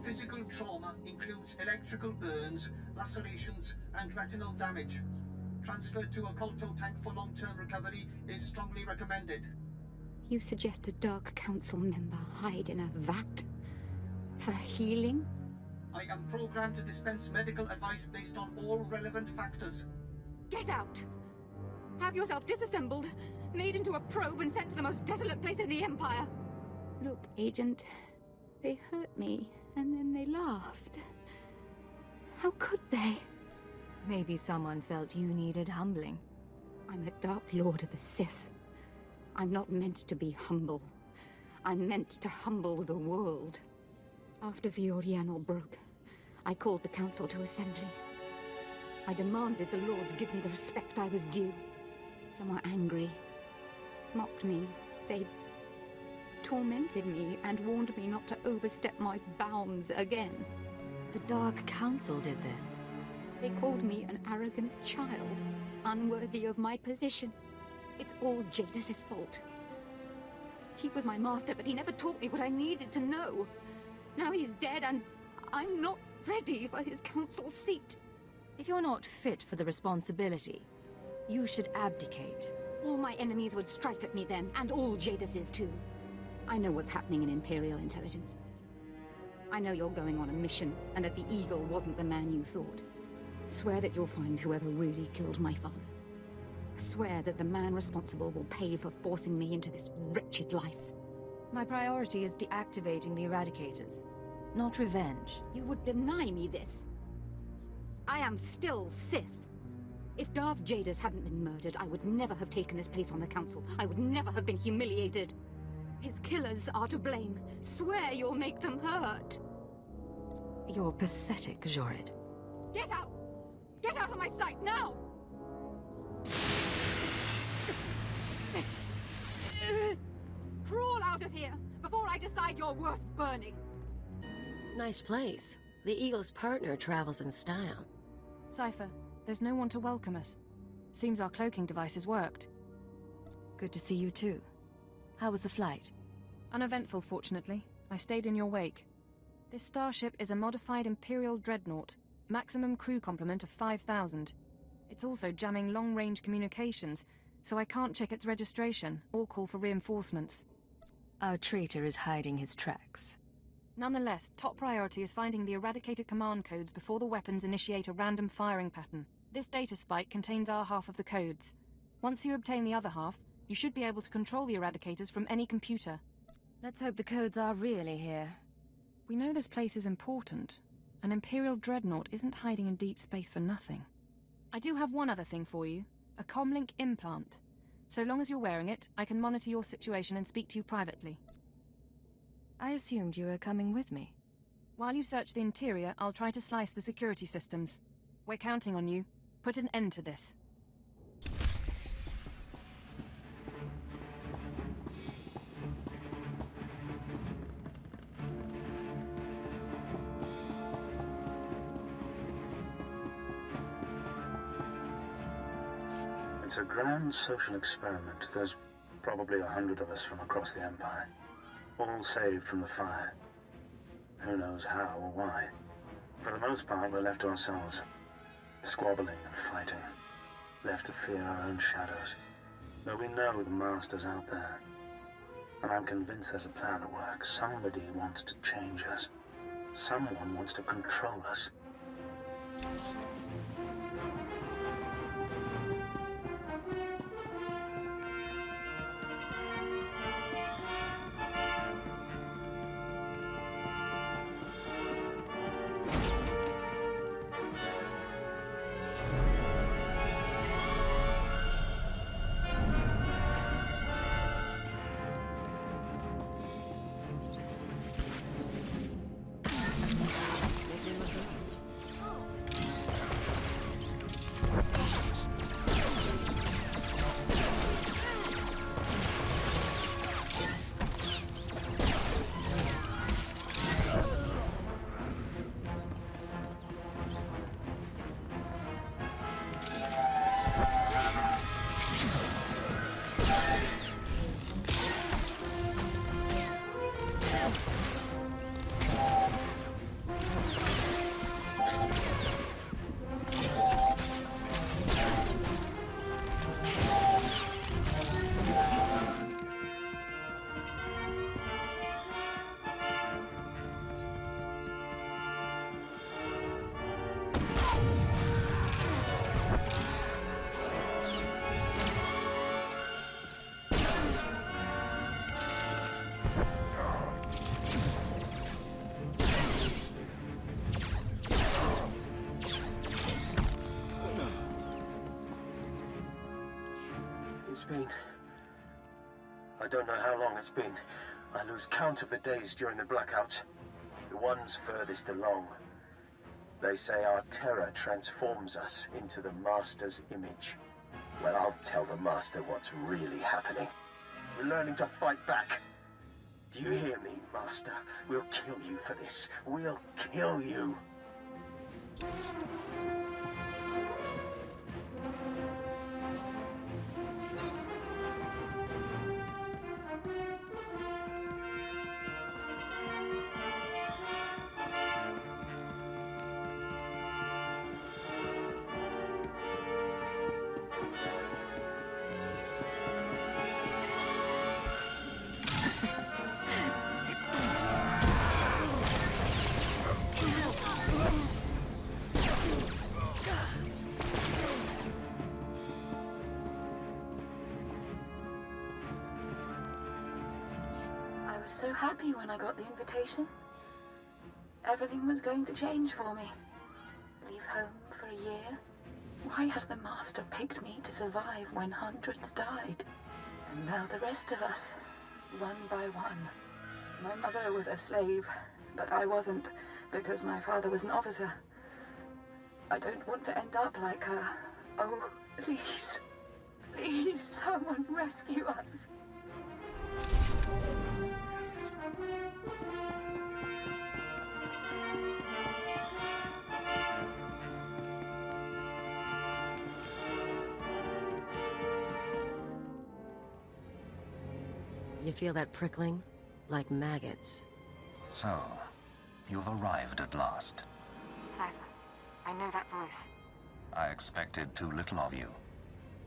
Physical trauma includes electrical burns, lacerations, and retinal damage. Transfer to a Colto tank for long-term recovery is strongly recommended. You suggest a Dark Council member hide in a vat? For healing? I am programmed to dispense medical advice based on all relevant factors. Get out! Have yourself disassembled, made into a probe and sent to the most desolate place in the Empire! Look, Agent, they hurt me, and then they laughed. How could they? Maybe someone felt you needed humbling. I'm a Dark Lord of the Sith. I'm not meant to be humble. I'm meant to humble the world. After Viorianal broke, I called the Council to assembly. I demanded the Lords give me the respect I was due. Some were angry, mocked me. They tormented me and warned me not to overstep my bounds again. The Dark Council did this. They called me an arrogant child, unworthy of my position. It's all Jadus' fault. He was my master, but he never taught me what I needed to know. Now he's dead, and I'm not ready for his council seat. If you're not fit for the responsibility, you should abdicate. All my enemies would strike at me then, and all Jadus's too. I know what's happening in Imperial intelligence. I know you're going on a mission, and that the Eagle wasn't the man you thought. Swear that you'll find whoever really killed my father. Swear that the man responsible will pay for forcing me into this wretched life. My priority is deactivating the Eradicators, not revenge. You would deny me this. I am still Sith. If Darth Jadus hadn't been murdered, I would never have taken this place on the Council. I would never have been humiliated. His killers are to blame. Swear you'll make them hurt. You're pathetic, Jorid. Get out! Get out of my sight, now! Crawl out of here, before I decide you're worth burning! Nice place. The Eagle's partner travels in style. Cypher, there's no one to welcome us. Seems our cloaking devices worked. Good to see you too. How was the flight? Uneventful, fortunately. I stayed in your wake. This starship is a modified Imperial dreadnought. Maximum crew complement of 5,000. It's also jamming long-range communications, so I can't check its registration or call for reinforcements. Our traitor is hiding his tracks. Nonetheless, top priority is finding the eradicated command codes before the weapons initiate a random firing pattern. This data spike contains our half of the codes. Once you obtain the other half, you should be able to control the eradicators from any computer. Let's hope the codes are really here. We know this place is important. An Imperial dreadnought isn't hiding in deep space for nothing. I do have one other thing for you. A comlink implant. So long as you're wearing it, I can monitor your situation and speak to you privately. I assumed you were coming with me. While you search the interior, I'll try to slice the security systems. We're counting on you. Put an end to this. It's a grand social experiment. There's probably 100 of us from across the Empire, all saved from the fire. Who knows how or why. For the most part, we're left to ourselves, squabbling and fighting, left to fear our own shadows. But we know the Master's out there, and I'm convinced there's a plan at work. Somebody wants to change us. Someone wants to control us. It's been... I don't know how long it's been. I lose count of the days during the blackout. The ones furthest along. They say our terror transforms us into the Master's image. Well, I'll tell the Master what's really happening. We're learning to fight back. Do you hear me, Master? We'll kill you for this. We'll kill you. I was so happy when I got the invitation. Everything was going to change for me. Leave home for a year? Why has the Master picked me to survive when hundreds died? And now the rest of us, one by one. My mother was a slave, but I wasn't, because my father was an officer. I don't want to end up like her. Oh, please. Please, someone rescue us. You feel that prickling? Like maggots. So, you've arrived at last. Cypher, I know that voice. I expected too little of you.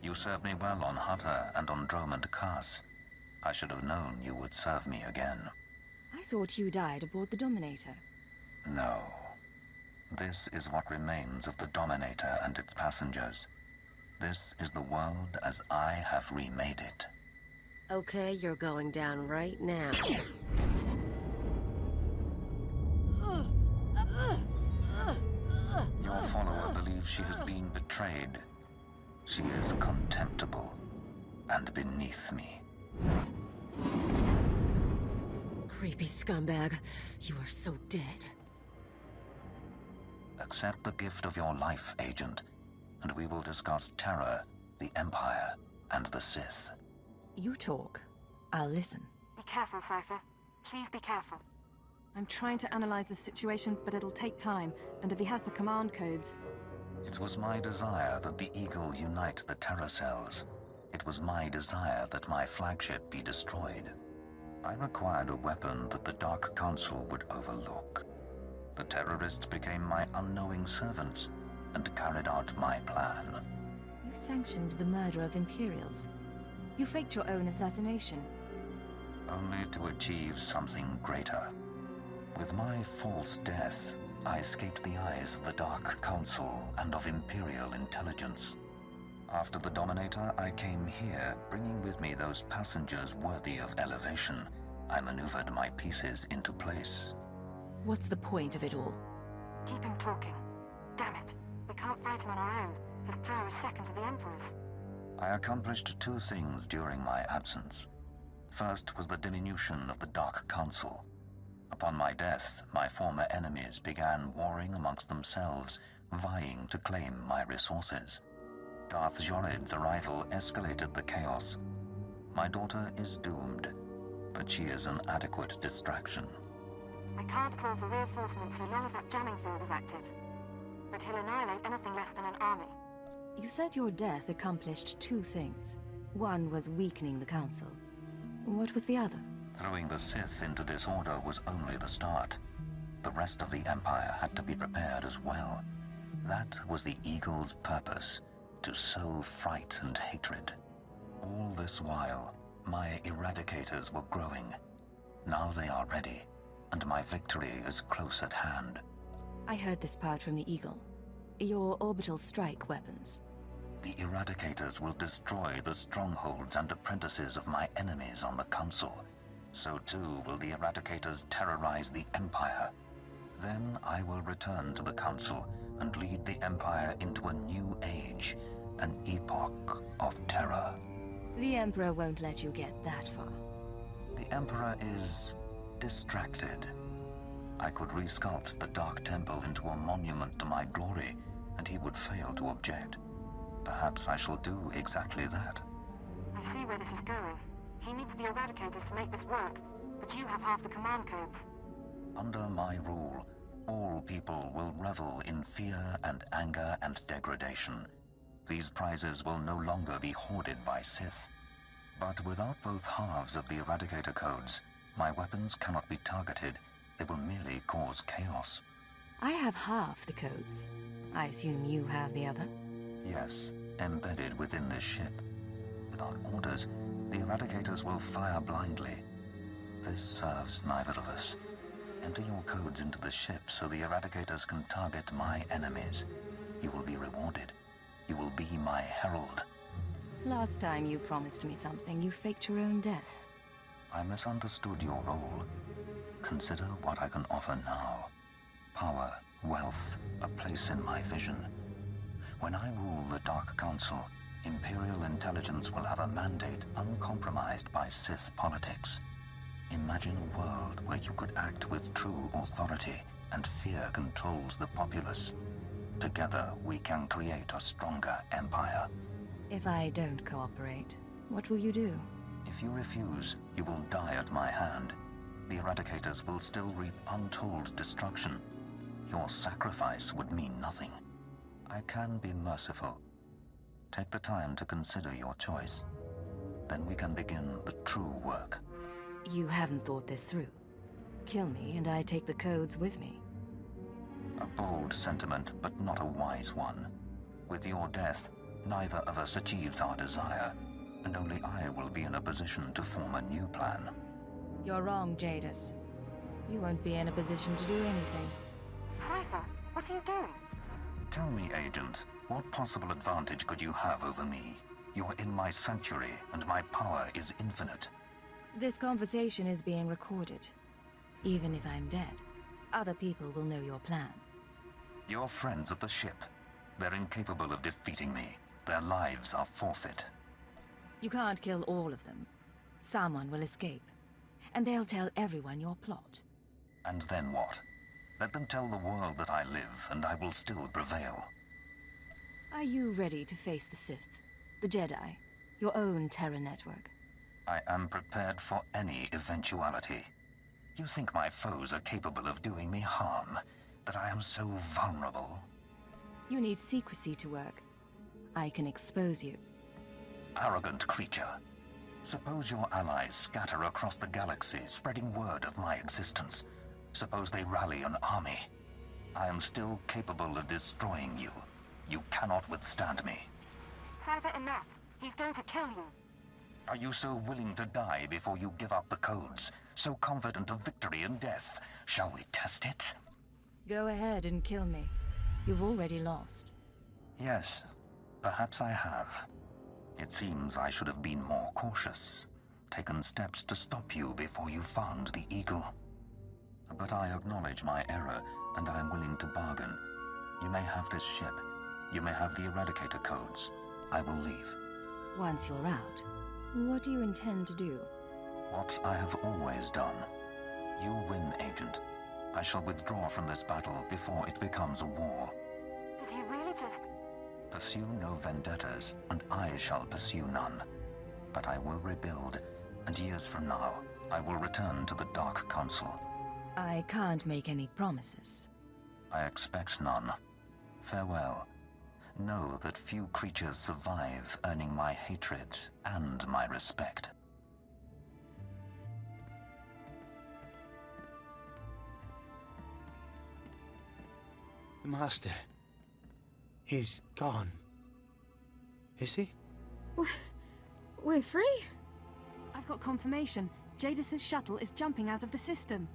You served me well on Hutter and on Dromund Kaas. I should have known you would serve me again. I thought you died aboard the Dominator. No. This is what remains of the Dominator and its passengers. This is the world as I have remade it. Okay, you're going down right now. Your follower believes she has been betrayed. She is contemptible and beneath me. Creepy scumbag. You are so dead. Accept the gift of your life, Agent, and we will discuss terror, the Empire, and the Sith. You talk. I'll listen. Be careful, Cypher. Please be careful. I'm trying to analyze the situation, but it'll take time, and if he has the command codes... It was my desire that the Eagle unite the terror cells. It was my desire that my flagship be destroyed. I required a weapon that the Dark Council would overlook. The terrorists became my unknowing servants and carried out my plan. You sanctioned the murder of Imperials. You faked your own assassination. Only to achieve something greater. With my false death, I escaped the eyes of the Dark Council and of Imperial intelligence. After the Dominator, I came here, bringing with me those passengers worthy of elevation. I maneuvered my pieces into place. What's the point of it all? Keep him talking. Damn it. We can't fight him on our own. His power is second to the Emperor's. I accomplished two things during my absence. First was the diminution of the Dark Council. Upon my death, my former enemies began warring amongst themselves, vying to claim my resources. Darth Jadus' arrival escalated the chaos. My daughter is doomed, but she is an adequate distraction. I can't call for reinforcements so long as that jamming field is active. But he'll annihilate anything less than an army. You said your death accomplished two things. One was weakening the Council. What was the other? Throwing the Sith into disorder was only the start. The rest of the Empire had to be prepared as well. That was the Eagle's purpose, to sow fright and hatred. All this while, my eradicators were growing. Now they are ready, and my victory is close at hand. I heard this part from the Eagle. Your orbital strike weapons. The Eradicators will destroy the strongholds and apprentices of my enemies on the Council. So too will the Eradicators terrorize the Empire. Then I will return to the Council and lead the Empire into a new age, an epoch of terror. The Emperor won't let you get that far. The Emperor is distracted. I could resculpt the Dark Temple into a monument to my glory, and he would fail to object. Perhaps I shall do exactly that. I see where this is going. He needs the Eradicators to make this work, but you have half the command codes. Under my rule, all people will revel in fear and anger and degradation. These prizes will no longer be hoarded by Sith. But without both halves of the Eradicator codes, my weapons cannot be targeted. They will merely cause chaos. I have half the codes. I assume you have the other? Yes, embedded within this ship. Without orders, the Eradicators will fire blindly. This serves neither of us. Enter your codes into the ship so the Eradicators can target my enemies. You will be rewarded. You will be my herald. Last time you promised me something, you faked your own death. I misunderstood your role. Consider what I can offer now. Power, wealth, a place in my vision. When I rule the Dark Council, Imperial intelligence will have a mandate uncompromised by Sith politics. Imagine a world where you could act with true authority and fear controls the populace. Together, we can create a stronger empire. If I don't cooperate, what will you do? If you refuse, you will die at my hand. The Eradicators will still reap untold destruction. Your sacrifice would mean nothing. I can be merciful. Take the time to consider your choice. Then we can begin the true work. You haven't thought this through. Kill me and I take the codes with me. A bold sentiment, but not a wise one. With your death, neither of us achieves our desire, and only I will be in a position to form a new plan. You're wrong, Jadus. You won't be in a position to do anything. Cypher, what are you doing? Tell me, Agent, what possible advantage could you have over me? You're in my sanctuary, and my power is infinite. This conversation is being recorded. Even if I'm dead, other people will know your plan. You're friends of the ship. They're incapable of defeating me. Their lives are forfeit. You can't kill all of them. Someone will escape. And they'll tell everyone your plot. And then what? Let them tell the world that I live, and I will still prevail. Are you ready to face the Sith, the Jedi, your own terror network? I am prepared for any eventuality. You think my foes are capable of doing me harm? That I am so vulnerable? You need secrecy to work. I can expose you. Arrogant creature. Suppose your allies scatter across the galaxy, spreading word of my existence. Suppose they rally an army. I am still capable of destroying you. You cannot withstand me. Cypher, enough. He's going to kill you. Are you so willing to die before you give up the codes? So confident of victory and death? Shall we test it? Go ahead and kill me. You've already lost. Yes, perhaps I have. It seems I should have been more cautious. Taken steps to stop you before you found the Eagle. But I acknowledge my error, and I am willing to bargain. You may have this ship. You may have the Eradicator codes. I will leave. Once you're out, what do you intend to do? What I have always done. You win, Agent. I shall withdraw from this battle before it becomes a war. Did he really just... Pursue no vendettas, and I shall pursue none. But I will rebuild, and years from now, I will return to the Dark Council. I can't make any promises. I expect none. Farewell. Know that few creatures survive, earning my hatred and my respect. The Master... he's gone. Is he? We're free? I've got confirmation. Jadus's shuttle is jumping out of the system.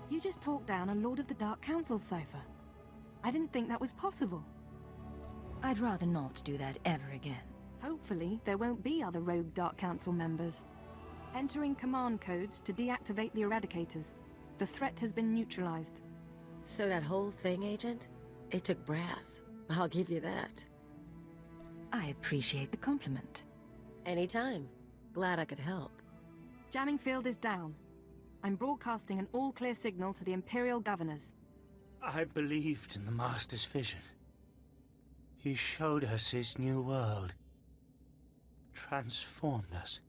You just talked down a Lord of the Dark Council, Cypher. I didn't think that was possible. I'd rather not do that ever again. Hopefully, there won't be other rogue Dark Council members. Entering command codes to deactivate the Eradicators. The threat has been neutralized. So that whole thing, Agent? It took brass. I'll give you that. I appreciate the compliment. Anytime. Glad I could help. Jamming field is down. I'm broadcasting an all-clear signal to the Imperial governors. I believed in the Master's vision. He showed us his new world. Transformed us.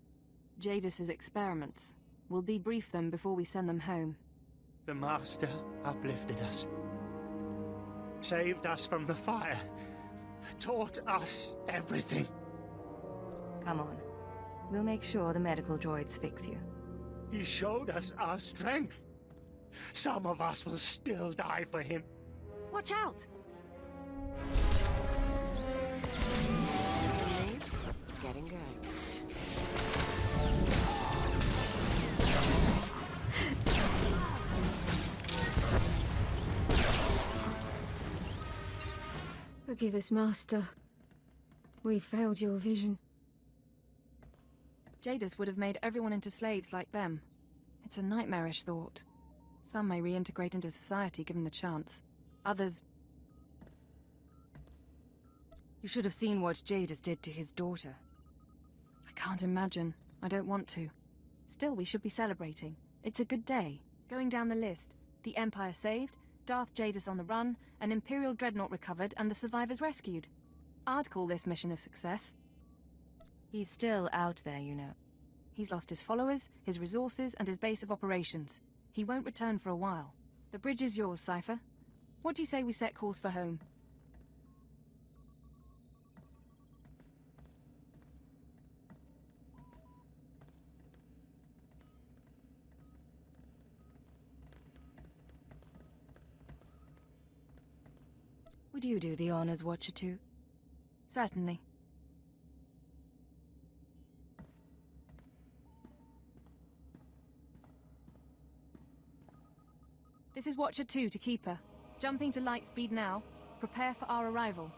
Jadus's experiments. We'll debrief them before we send them home. The Master uplifted us. Saved us from the fire. Taught us everything. Come on. We'll make sure the medical droids fix you. He showed us our strength. Some of us will still die for him. Watch out! Getting good. Forgive us, Master. We failed your vision. Jadus would have made everyone into slaves like them. It's a nightmarish thought. Some may reintegrate into society given the chance. Others... You should have seen what Jadus did to his daughter. I can't imagine. I don't want to. Still, we should be celebrating. It's a good day. Going down the list. The Empire saved, Darth Jadus on the run, an Imperial dreadnought recovered, and the survivors rescued. I'd call this mission a success. He's still out there, you know. He's lost his followers, his resources, and his base of operations. He won't return for a while. The bridge is yours, Cypher. What do you say we set course for home? Would you do the honors, Watcher 2? Certainly. This is Watcher 2 to Keeper. Jumping to light speed now. Prepare for our arrival.